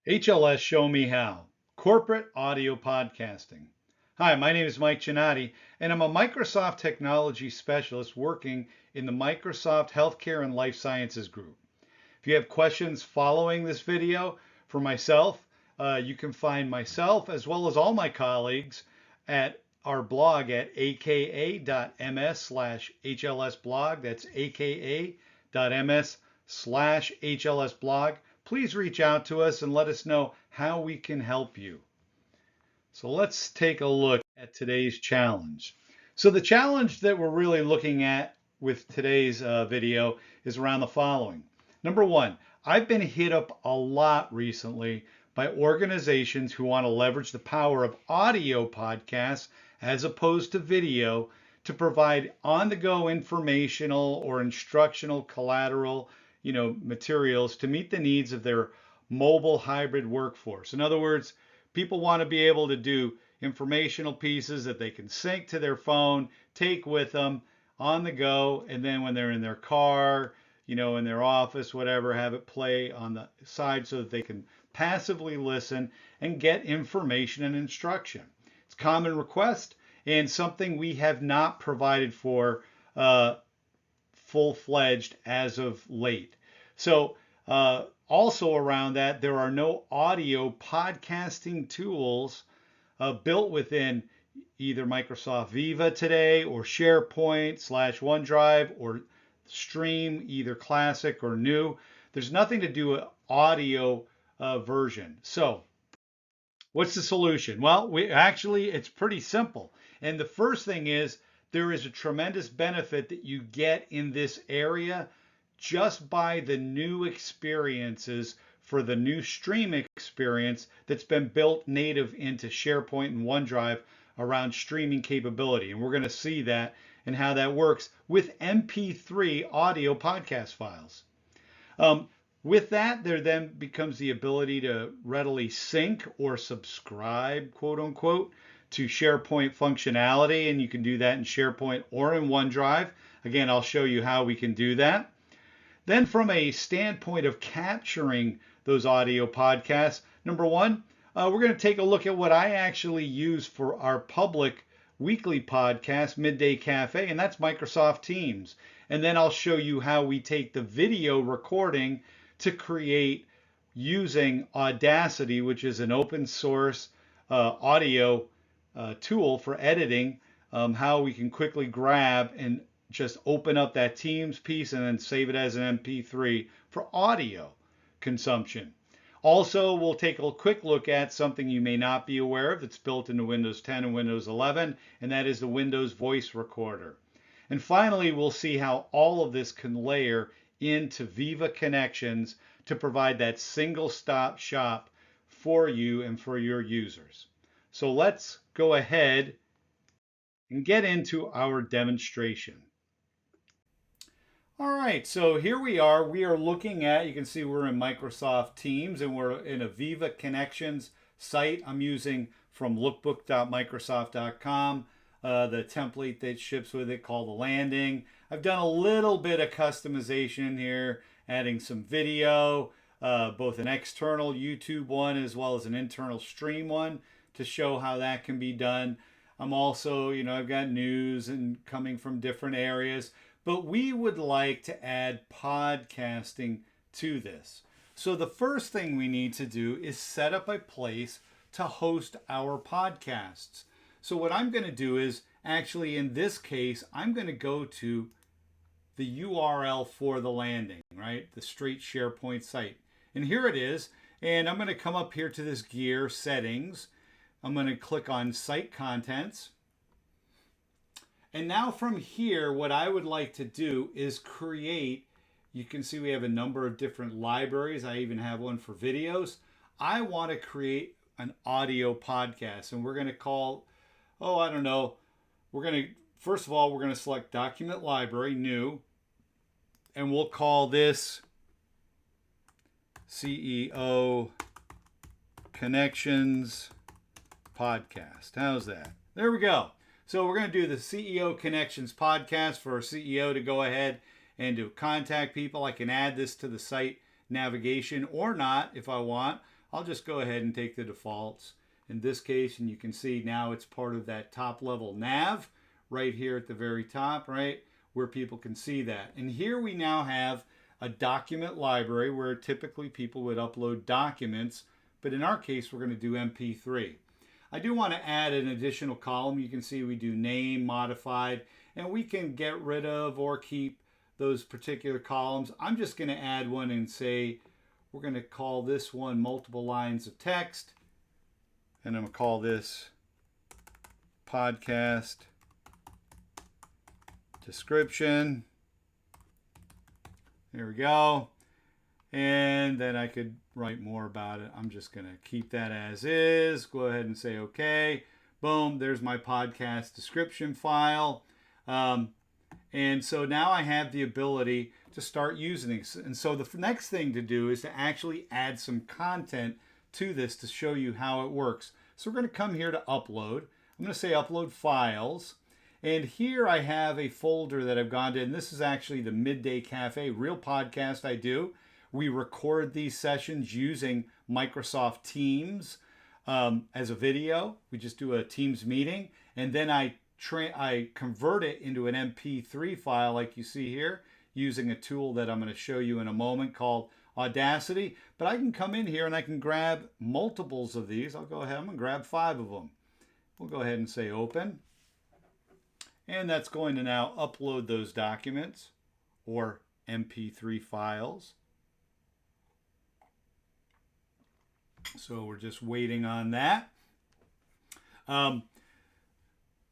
HLS Show Me How, Corporate Audio Podcasting. Hi, my name is Mike Giannotti, and I'm a Microsoft Technology Specialist working in the Microsoft Healthcare and Life Sciences Group. If you have questions following this video for myself, you can find myself as well as all my colleagues at our blog at aka.ms/HLSblog. That's aka.ms/HLSblog. Please reach out to us and let us know how we can help you. So let's take a look at today's challenge. So the challenge that we're really looking at with today's video is around the following. Number one, I've been hit up a lot recently by organizations who want to leverage the power of audio podcasts as opposed to video to provide on-the-go informational or instructional collateral materials to meet the needs of their mobile hybrid workforce. In other words, people want to be able to do informational pieces that they can sync to their phone, take with them on the go, and then when they're in their car, in their office, whatever, have it play on the side so that they can passively listen and get information and instruction. It's a common request and something we have not provided for full-fledged as of late. So also around that, there are no audio podcasting tools built within either Microsoft Viva today or SharePoint/OneDrive or Stream, either classic or new. There's nothing to do with audio version. So what's the solution? Well, it's pretty simple. And the first thing is there is a tremendous benefit that you get in this area just by the new experiences for the new stream experience that's been built native into SharePoint and OneDrive around streaming capability. And we're going to see that and how that works with MP3 audio podcast files. With that, there then becomes the ability to readily sync or subscribe, quote unquote, to SharePoint functionality. And you can do that in SharePoint or in OneDrive. Again, I'll show you how we can do that. Then from a standpoint of capturing those audio podcasts, number one, we're going to take a look at what I actually use for our public weekly podcast, Midday Cafe, and that's Microsoft Teams. And then I'll show you how we take the video recording to create using Audacity, which is an open source audio tool for editing, how we can quickly grab and just open up that Teams piece and then save it as an MP3 for audio consumption. Also, we'll take a quick look at something you may not be aware of that's built into Windows 10 and Windows 11, and that is the Windows Voice Recorder. And finally, we'll see how all of this can layer into Viva Connections to provide that single-stop shop for you and for your users. So let's go ahead and get into our demonstration. All right, so here we are. We are looking at, you can see we're in Microsoft Teams and we're in a Viva Connections site. I'm using from lookbook.microsoft.com, the template that ships with it called the landing. I've done a little bit of customization here, adding some video, both an external YouTube one as well as an internal stream one to show how that can be done. I'm also, I've got news and coming from different areas. But we would like to add podcasting to this. So the first thing we need to do is set up a place to host our podcasts. So what I'm going to do is actually in this case, I'm going to go to the URL for the landing, right? The straight SharePoint site. And here it is. And I'm going to come up here to this gear settings. I'm going to click on site contents. And now from here, what I would like to do is create, you can see we have a number of different libraries. I even have one for videos. I want to create an audio podcast, and we're going to call, first of all, we're going to select Document Library, New, and we'll call this CEO Connections Podcast. How's that? There we go. So we're going to do the CEO Connections podcast for a CEO to go ahead and to contact people. I can add this to the site navigation or not if I want. I'll just go ahead and take the defaults in this case, and you can see now it's part of that top level nav right here at the very top, right, where people can see that. And here we now have a document library where typically people would upload documents, but in our case we're going to do MP3. I do want to add an additional column. You can see we do name, modified, and we can get rid of or keep those particular columns. I'm just going to add one and say we're going to call this one multiple lines of text, and I'm going to call this podcast description. There we go. And then I could write more about it. I'm just going to keep that as is. Go ahead and say OK. Boom, there's my podcast description file. And so now I have the ability to start using it. And so the next thing to do is to actually add some content to this to show you how it works. So we're going to come here to upload. I'm going to say upload files. And here I have a folder that I've gone to, and this is actually the Midday Cafe, real podcast I do. We record these sessions using Microsoft Teams as a video. We just do a Teams meeting, and then I convert it into an MP3 file like you see here using a tool that I'm going to show you in a moment called Audacity. But I can come in here and I can grab multiples of these. I'll go ahead, I'm going to grab 5 of them. We'll go ahead and say open. And that's going to now upload those documents or MP3 files. So we're just waiting on that.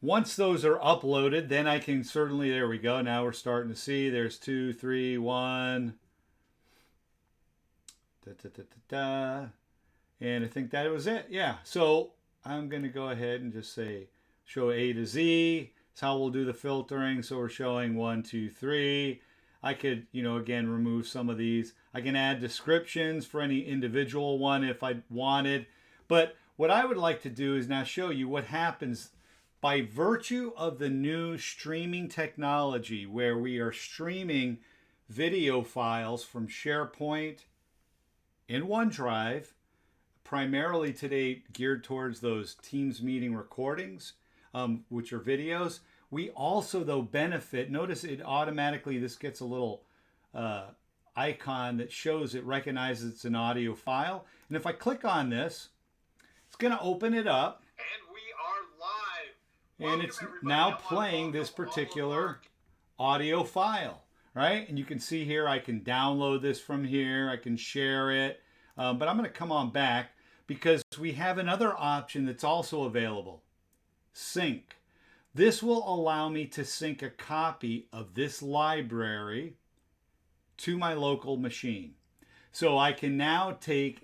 Once those are uploaded, then I can certainly, there we go. Now we're starting to see there's 2, 3, 1. And I think that was it. Yeah. So I'm going to go ahead and just say show A to Z. That's how we'll do the filtering. So we're showing 1, 2, 3. I could, again, remove some of these. I can add descriptions for any individual one if I wanted. But what I would like to do is now show you what happens by virtue of the new streaming technology where we are streaming video files from SharePoint in OneDrive, primarily today geared towards those Teams meeting recordings, which are videos. We also, though, benefit, notice it automatically, this gets a little icon that shows it recognizes it's an audio file. And if I click on this, it's going to open it up. And we are live. And it's now playing this particular audio file, right? And you can see here, I can download this from here. I can share it. But I'm going to come on back because we have another option that's also available. Sync. This will allow me to sync a copy of this library to my local machine. So I can now take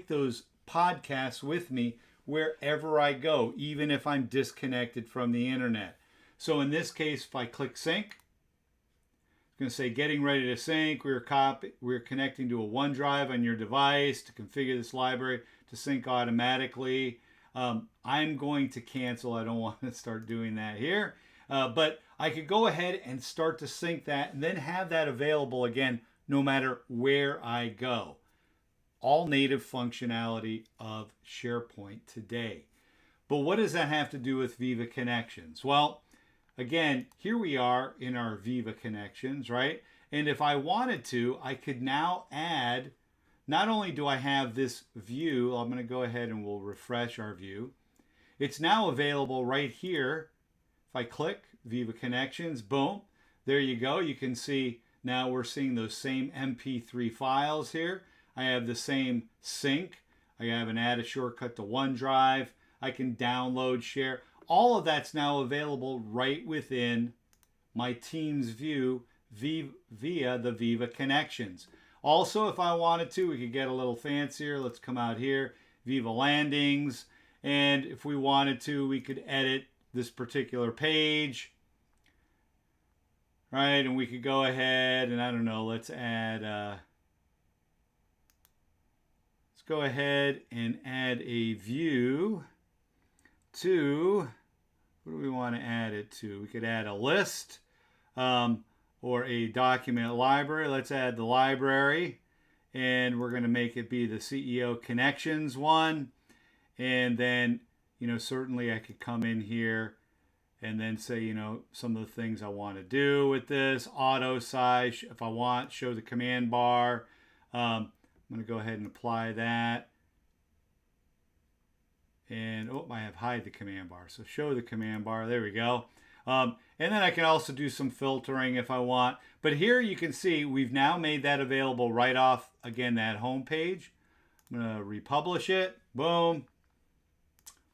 those podcasts with me wherever I go, even if I'm disconnected from the internet. So in this case, if I click sync, it's going to say getting ready to sync. We're connecting to a OneDrive on your device to configure this library to sync automatically. I'm going to cancel. I don't want to start doing that here. But I could go ahead and start to sync that and then have that available again no matter where I go. All native functionality of SharePoint today. But what does that have to do with Viva Connections? Well, again, here we are in our Viva Connections, right? And if I wanted to, I could now add, not only do I have this view, I'm going to go ahead and we'll refresh our view. It's now available right here. If I click Viva Connections, boom, there you go. You can see now we're seeing those same MP3 files here. I have the same sync. I have an add a shortcut to OneDrive. I can download, share. All of that's now available right within my Teams view via the Viva Connections. Also, if I wanted to, we could get a little fancier. Let's come out here, Viva Landings. And if we wanted to, we could edit this particular page. Right, and we could go ahead and I don't know, let's add, let's go ahead and add a view to, what do we want to add it to? We could add a list or a document library. Let's add the library. and we're going to make it be the CEO Connections one. And then, certainly I could come in here and then say, some of the things I want to do with this. Auto size, if I want, show the command bar. I'm going to go ahead and apply that. And, I have hide the command bar. So show the command bar. There we go. And then I can also do some filtering if I want. But here you can see we've now made that available right off, again, that home page. I'm going to republish it. Boom.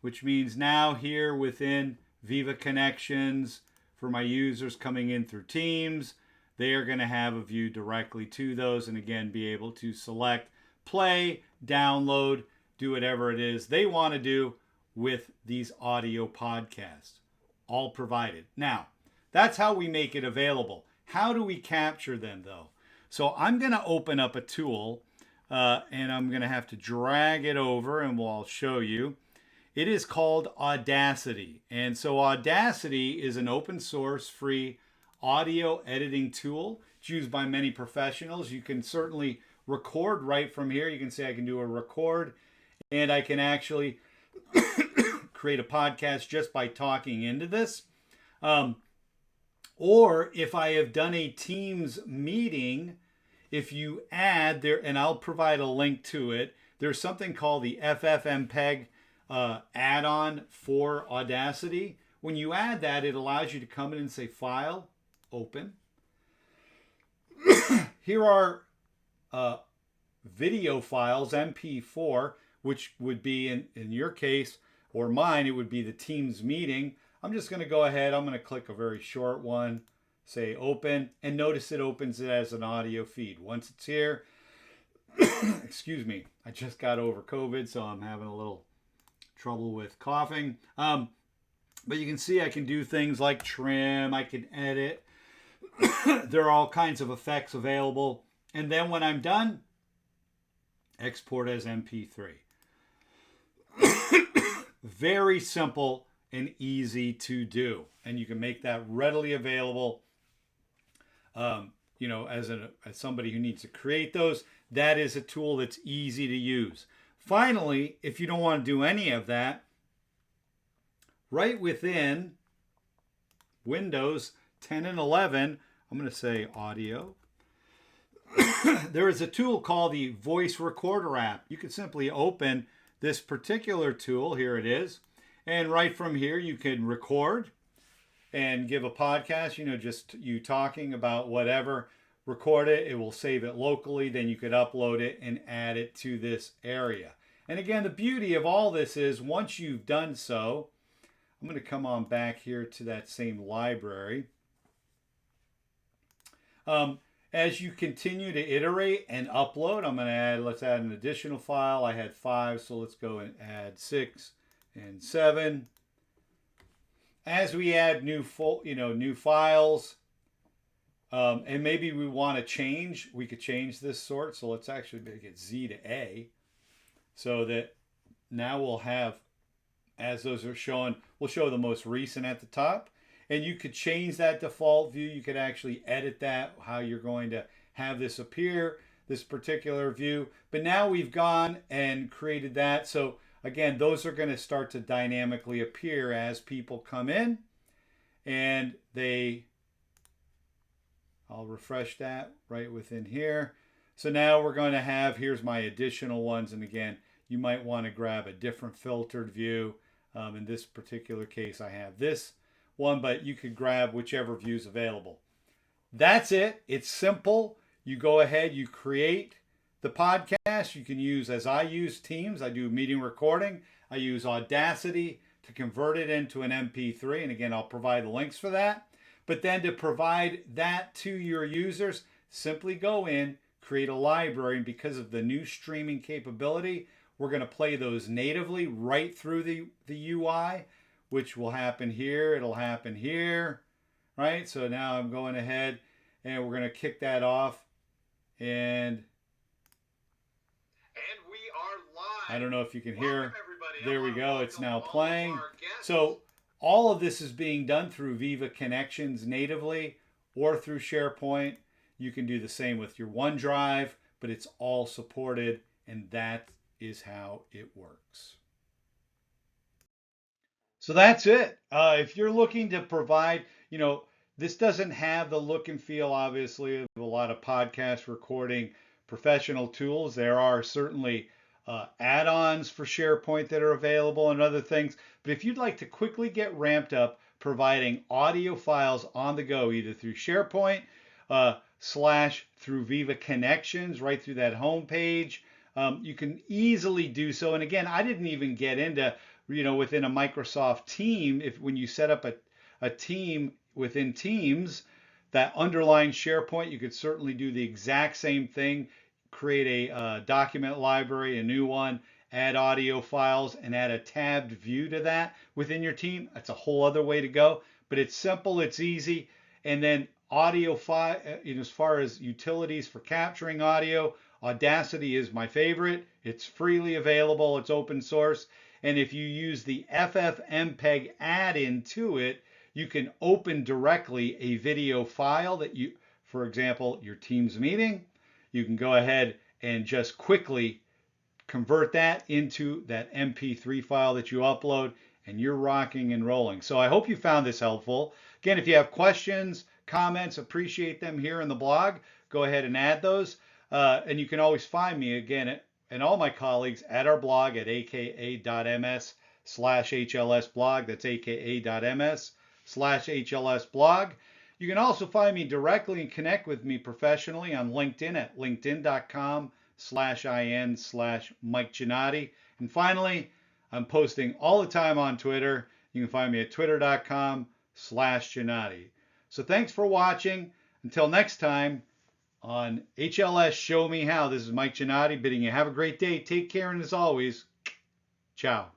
Which means now here within Viva Connections, for my users coming in through Teams, they are going to have a view directly to those, and again be able to select, play, download, do whatever it is they want to do with these audio podcasts, all provided. Now, that's how we make it available. How do we capture them though? So I'm going to open up a tool and I'm going to have to drag it over, and I'll show you. It is called Audacity. And so Audacity is an open source free audio editing tool. It's used by many professionals. You can certainly record right from here. You can say I can do a record, and I can actually create a podcast just by talking into this. Or if I have done a Teams meeting, if you add there, and I'll provide a link to it, there's something called the FFmpeg add-on for Audacity. When you add that, it allows you to come in and say File, Open. Here are video files, MP4, which would be in your case or mine, it would be the Teams meeting. I'm just going to go ahead. I'm going to click a very short one, say Open, and notice it opens it as an audio feed. Once it's here, excuse me, I just got over COVID, so I'm having a little trouble with coughing. But you can see I can do things like trim, I can edit. There are all kinds of effects available. And then when I'm done, export as MP3. Very simple and easy to do. And you can make that readily available. As somebody who needs to create those, that is a tool that's easy to use. Finally, if you don't want to do any of that, right within Windows 10 and 11, I'm going to say Audio. There is a tool called the Voice Recorder app. You can simply open this particular tool. Here it is. And right from here, you can record and give a podcast, just you talking about whatever. Record it. It will save it locally. Then you could upload it and add it to this area. And again, the beauty of all this is once you've done so, I'm going to come on back here to that same library. As you continue to iterate and upload, I'm going to let's add an additional file. I had 5, so let's go and add 6 and 7. As we add new files, and maybe we want to change, we could change this sort. So let's actually make it Z to A, so that now we'll have, as those are showing, we'll show the most recent at the top. And you could change that default view. You could actually edit that, how you're going to have this appear, this particular view. But now we've gone and created that. So again, those are going to start to dynamically appear as people come in. And I'll refresh that right within here. So now we're going to have, here's my additional ones. And again, you might want to grab a different filtered view. In this particular case, I have this one, but you could grab whichever view is available. That's it. It's simple. You go ahead, you create the podcast. You can use, as I use Teams, I do meeting recording. I use Audacity to convert it into an MP3. And again, I'll provide the links for that. But then to provide that to your users, simply go in, create a library. And because of the new streaming capability, we're going to play those natively right through the UI, which will happen here. It'll happen here, right? So now I'm going ahead and we're going to kick that off. And we are live. I don't know if you can Welcome, hear. everybody. There we go. It's now playing. All of our guests. So all of this is being done through Viva Connections natively or through SharePoint. You can do the same with your OneDrive, but it's all supported, and that is how it works. So that's it. If you're looking to provide, this doesn't have the look and feel, obviously, of a lot of podcast recording professional tools. There are certainly add-ons for SharePoint that are available and other things. But if you'd like to quickly get ramped up providing audio files on the go, either through SharePoint slash through Viva Connections, right through that home page, you can easily do so. And again, I didn't even get into, within a Microsoft team, when you set up a team within Teams, that underlying SharePoint, you could certainly do the exact same thing, create a document library, a new one, add audio files, and add a tabbed view to that within your team. That's a whole other way to go, but it's simple, it's easy. And then audio file, as far as utilities for capturing audio, Audacity is my favorite. It's freely available, it's open source. And if you use the FFmpeg add-in to it, you can open directly a video file that you, for example, your Teams meeting, you can go ahead and just quickly convert that into that MP3 file that you upload, and you're rocking and rolling. So I hope you found this helpful. Again, if you have questions, comments, appreciate them here in the blog, go ahead and add those. And you can always find me again and all my colleagues at our blog at aka.ms/HLS blog. That's aka.ms/HLS blog. You can also find me directly and connect with me professionally on LinkedIn at linkedin.com/in/Mike Giannotti. And finally, I'm posting all the time on Twitter. You can find me at twitter.com/Giannotti. So thanks for watching. Until next time on HLS Show Me How, this is Mike Giannotti bidding you have a great day. Take care, and as always, ciao.